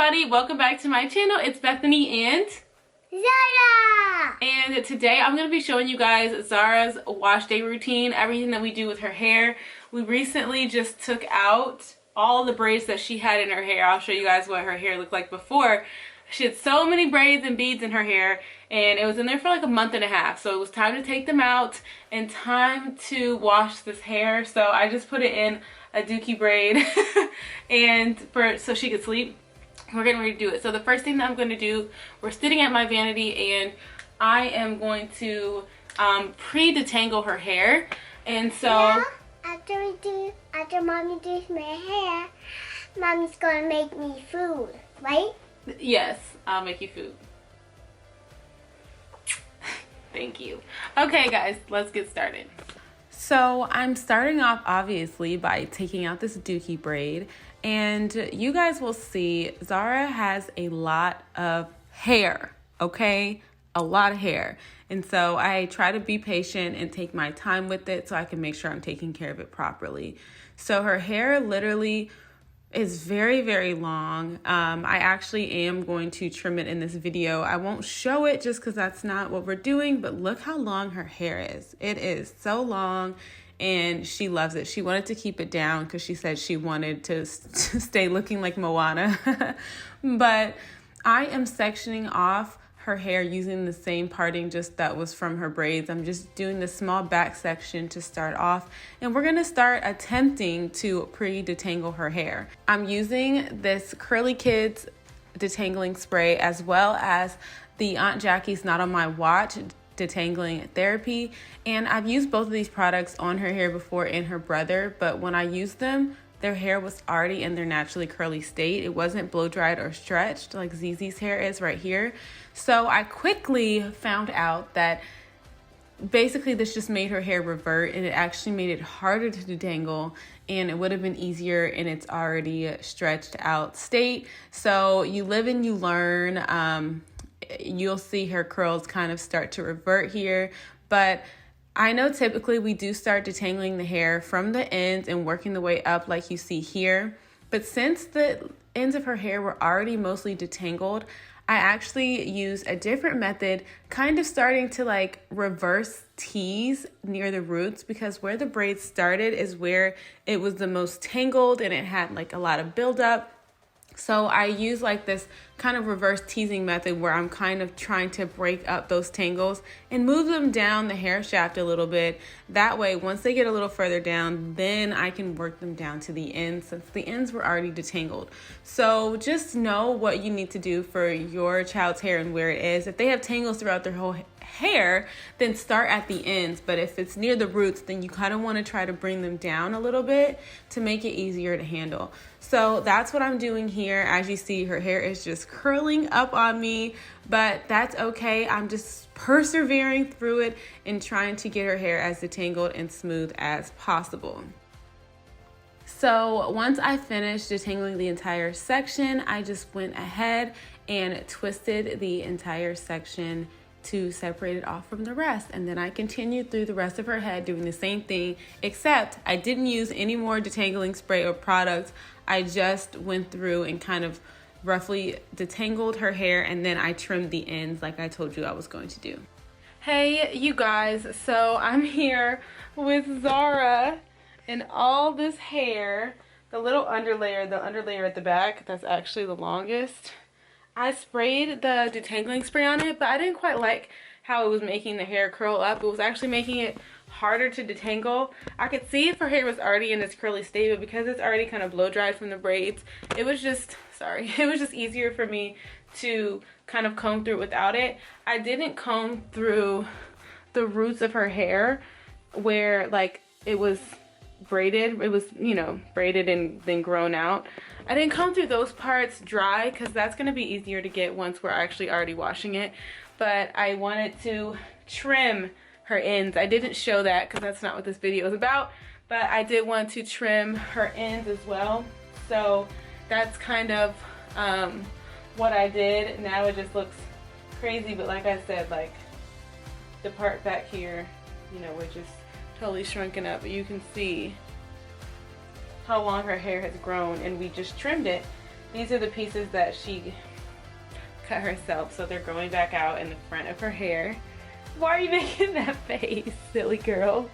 everybody, welcome back to my channel. It's Bethany and Zara! And today I'm going to be showing you guys Zara's wash day routine, everything that we do with her hair. We recently just took out all the braids that she had in her hair. I'll show you guys what her hair looked like before. She had so many braids and beads in her hair, and it was in there for like a month and a half. So it was time to take them out and time to wash this hair. So I just put it in a dookie braid and so she could sleep. We're getting ready to do it. So the first thing that I'm going to do, we're sitting at my vanity and I am going to pre-detangle her hair. And so yeah, after mommy does my hair, mommy's gonna make me food, right? Yes, I'll make you food. Thank you. Okay guys, let's get started. So I'm starting off obviously by taking out this dookie braid, and you guys will see Zara has a lot of hair, okay? A lot of hair. And so I try to be patient and take my time with it so I can make sure I'm taking care of it properly. So her hair literally is very, very long. I actually am going to trim it in this video. I won't show it just because that's not what we're doing, but look how long her hair is. It is so long and she loves it. She wanted to keep it down because she said she wanted to stay looking like Moana. But I am sectioning off her hair using the same parting just that was from her braids. I'm just doing the small back section to start off, and we're gonna start attempting to pre-detangle her hair. I'm using this Curly Kids detangling spray as well as the Aunt Jackie's Not On My Watch detangling therapy, and I've used both of these products on her hair before and her brother, but when I used them, their hair was already in their naturally curly state. It wasn't blow dried or stretched like ZZ's hair is right here. So I quickly found out that basically this just made her hair revert, and it actually made it harder to detangle, and it would have been easier in its already stretched out state. So you live and you learn. You'll see her curls kind of start to revert here, but I know typically we do start detangling the hair from the ends and working the way up like you see here. But since the ends of her hair were already mostly detangled, I actually used a different method, kind of starting to like reverse tease near the roots, because where the braids started is where it was the most tangled and it had like a lot of buildup. So I use like this kind of reverse teasing method where I'm kind of trying to break up those tangles and move them down the hair shaft a little bit. That way, once they get a little further down, then I can work them down to the ends, since the ends were already detangled. So just know what you need to do for your child's hair and where it is. If they have tangles throughout their whole hair, then start at the ends. But if it's near the roots, then you kind of want to try to bring them down a little bit to make it easier to handle. So that's what I'm doing here. As you see, her hair is just curling up on me, but that's okay. I'm just persevering through it and trying to get her hair as detangled and smooth as possible. So once I finished detangling the entire section, I just went ahead and twisted the entire section to separate it off from the rest. And then I continued through the rest of her head doing the same thing, except I didn't use any more detangling spray or products. I just went through and kind of roughly detangled her hair, and then I trimmed the ends like I told you I was going to do. Hey you guys, so I'm here with Zara and all this hair, the little underlayer at the back, that's actually the longest. I sprayed the detangling spray on it, but I didn't quite like how it was making the hair curl up. It was actually making it harder to detangle. I could see if her hair was already in its curly state, but because it's already kind of blow dried from the braids, it was just, it was just easier for me to kind of comb through without it. I didn't comb through the roots of her hair where like it was braided. It was, you know, braided and then grown out. I didn't comb through those parts dry because that's going to be easier to get once we're actually already washing it. But I wanted to trim her ends. I didn't show that because that's not what this video is about, but I did want to trim her ends as well. So that's kind of what I did. Now it just looks crazy, but like I said, like the part back here, you know, we're just totally shrunken up, but you can see how long her hair has grown, and we just trimmed it These are the pieces that she cut herself, so they're growing back out in the front of her hair. Why are you making that face, silly girl?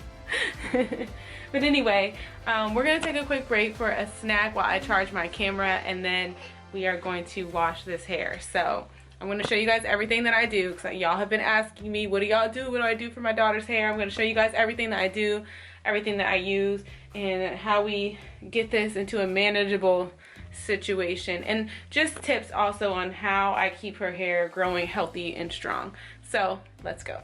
But anyway, we're gonna take a quick break for a snack while I charge my camera, and then we are going to wash this hair. So I'm gonna show you guys everything that I do, because y'all have been asking me, what do y'all do? What do I do for my daughter's hair? I'm gonna show you guys everything that I do, everything that I use, and how we get this into a manageable situation, and just tips also on how I keep her hair growing healthy and strong. So let's go.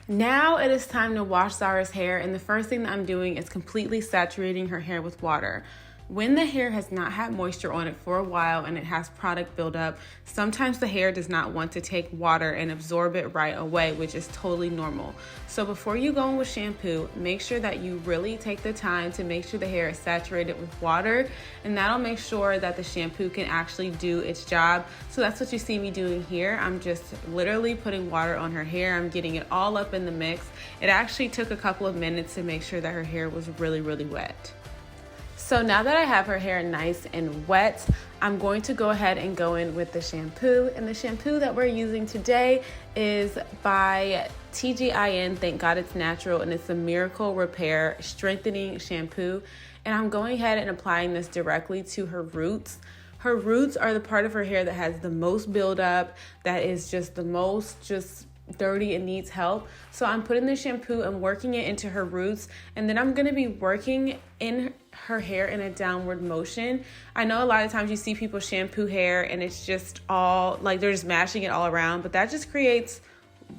Now it is time to wash Zara's hair, and the first thing that I'm doing is completely saturating her hair with water. When the hair has not had moisture on it for a while and it has product buildup, sometimes the hair does not want to take water and absorb it right away, which is totally normal. So before you go in with shampoo, make sure that you really take the time to make sure the hair is saturated with water, and that'll make sure that the shampoo can actually do its job. So that's what you see me doing here. I'm just literally putting water on her hair. I'm getting it all up in the mix. It actually took a couple of minutes to make sure that her hair was really, really wet. So now that I have her hair nice and wet, I'm going to go ahead and go in with the shampoo. And the shampoo that we're using today is by TGIN, Thank God It's Natural, and it's a Miracle Repair Strengthening Shampoo. And I'm going ahead and applying this directly to her roots. Her roots are the part of her hair that has the most buildup, that is just the most dirty and needs help. So I'm putting the shampoo and working it into her roots, and then I'm going to be working in her hair in a downward motion. I know a lot of times you see people shampoo hair and it's just all like they're just mashing it all around, but that just creates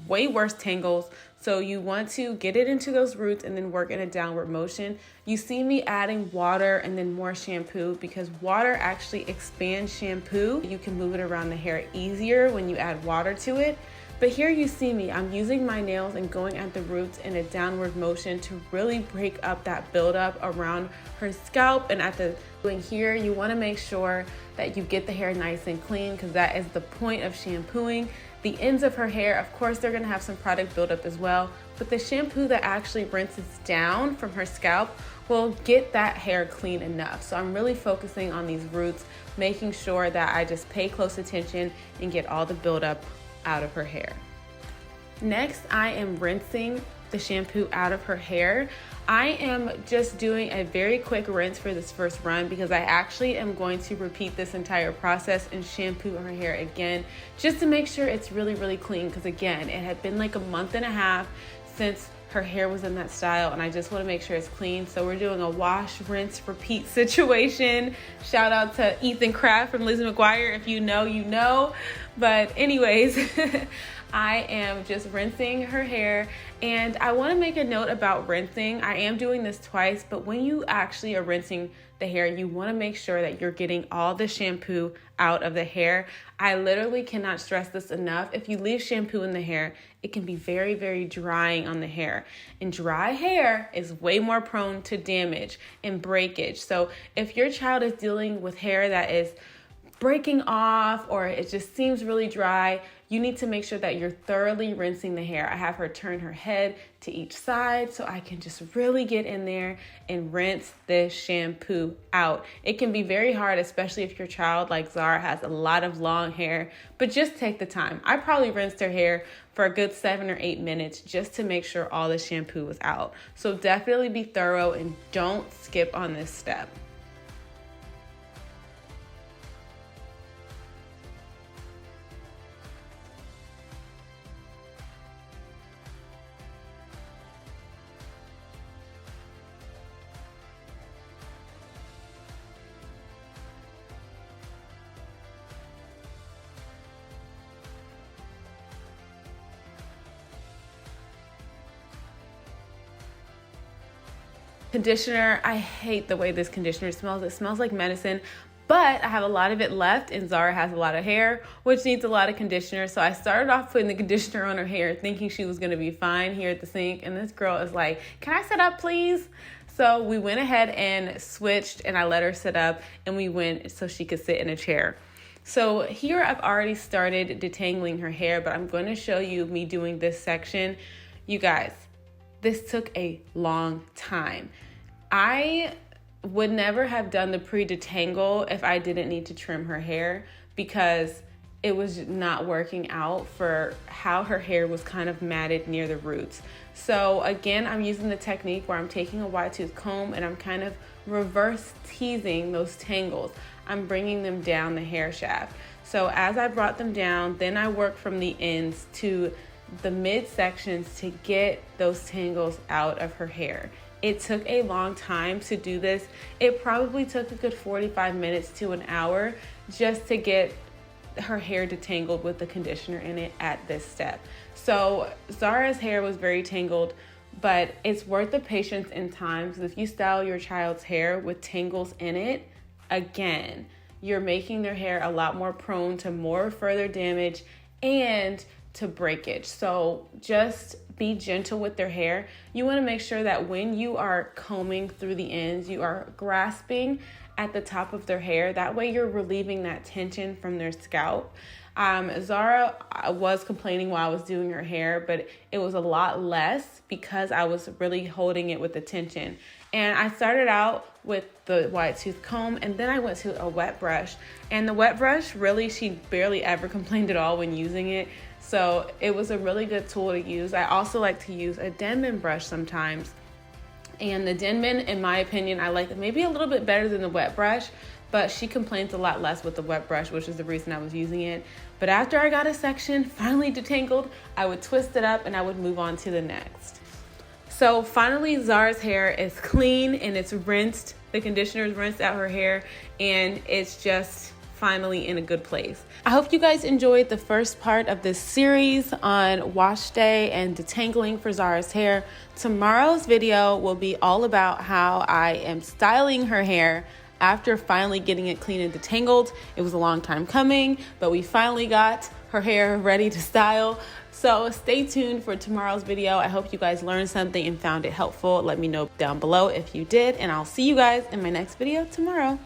way worse tangles. So you want to get it into those roots and then work in a downward motion. You see me adding water and then more shampoo because water actually expands shampoo. You can move it around the hair easier when you add water to it. But here you see me, I'm using my nails and going at the roots in a downward motion to really break up that buildup around her scalp. And at the doing here, you want to make sure that you get the hair nice and clean, because that is the point of shampooing. The ends of her hair, of course, they're going to have some product buildup as well, but the shampoo that actually rinses down from her scalp will get that hair clean enough. So I'm really focusing on these roots, making sure that I just pay close attention and get all the buildup out of her hair. Next, I am rinsing the shampoo out of her hair. I am just doing a very quick rinse for this first run because I actually am going to repeat this entire process and shampoo her hair again just to make sure it's really, really clean, because again, it had been like a month and a half since her hair was in that style, and I just want to make sure it's clean. So we're doing a wash, rinse, repeat situation. Shout out to Ethan Kraft from Lizzie McGuire. If you know, you know. But anyways, I am just rinsing her hair, and I want to make a note about rinsing. I am doing this twice, but when you actually are rinsing the hair, you want to make sure that you're getting all the shampoo out of the hair. I literally cannot stress this enough. If you leave shampoo in the hair, it can be very, very drying on the hair. And dry hair is way more prone to damage and breakage. So if your child is dealing with hair that is breaking off or it just seems really dry, you need to make sure that you're thoroughly rinsing the hair. I have her turn her head to each side so I can just really get in there and rinse this shampoo out. It can be very hard, especially if your child like Zara has a lot of long hair, but just take the time. I probably rinsed her hair for a good 7 or 8 minutes just to make sure all the shampoo was out. So definitely be thorough and don't skip on this step. Conditioner, I hate the way this conditioner smells. It smells like medicine, but I have a lot of it left and Zara has a lot of hair, which needs a lot of conditioner. So I started off putting the conditioner on her hair thinking she was gonna be fine here at the sink. And this girl is like, can I sit up please? So we went ahead and switched and I let her sit up and we went so she could sit in a chair. So here I've already started detangling her hair, but I'm going to show you me doing this section. You guys, this took a long time. I would never have done the pre-detangle if I didn't need to trim her hair, because it was not working out for how her hair was kind of matted near the roots. So again, I'm using the technique where I'm taking a wide tooth comb and I'm kind of reverse teasing those tangles. I'm bringing them down the hair shaft. So as I brought them down, then I work from the ends to the midsections to get those tangles out of her hair. It took a long time to do this. It probably took a good 45 minutes to an hour just to get her hair detangled with the conditioner in it at this step. So Zara's hair was very tangled, but it's worth the patience and time, because if you style your child's hair with tangles in it, again, you're making their hair a lot more prone to more further damage and to breakage. So just be gentle with their hair. You want to make sure that when you are combing through the ends, you are grasping at the top of their hair. That way you're relieving that tension from their scalp. Zara was complaining while I was doing her hair, but it was a lot less because I was really holding it with the tension. And I started out with the wide tooth comb, and then I went to a wet brush. And the wet brush, really, she barely ever complained at all when using it. So it was a really good tool to use. I also like to use a Denman brush sometimes. And the Denman, in my opinion, I like it maybe a little bit better than the wet brush, but she complains a lot less with the wet brush, which is the reason I was using it. But after I got a section finally detangled, I would twist it up and I would move on to the next. So finally, Zara's hair is clean and it's rinsed. The conditioner's rinsed out her hair, and it's just finally in a good place. I hope you guys enjoyed the first part of this series on wash day and detangling for Zara's hair. Tomorrow's video will be all about how I am styling her hair after finally getting it clean and detangled. It was a long time coming, but we finally got her hair ready to style. So stay tuned for tomorrow's video. I hope you guys learned something and found it helpful. Let me know down below if you did, and I'll see you guys in my next video tomorrow.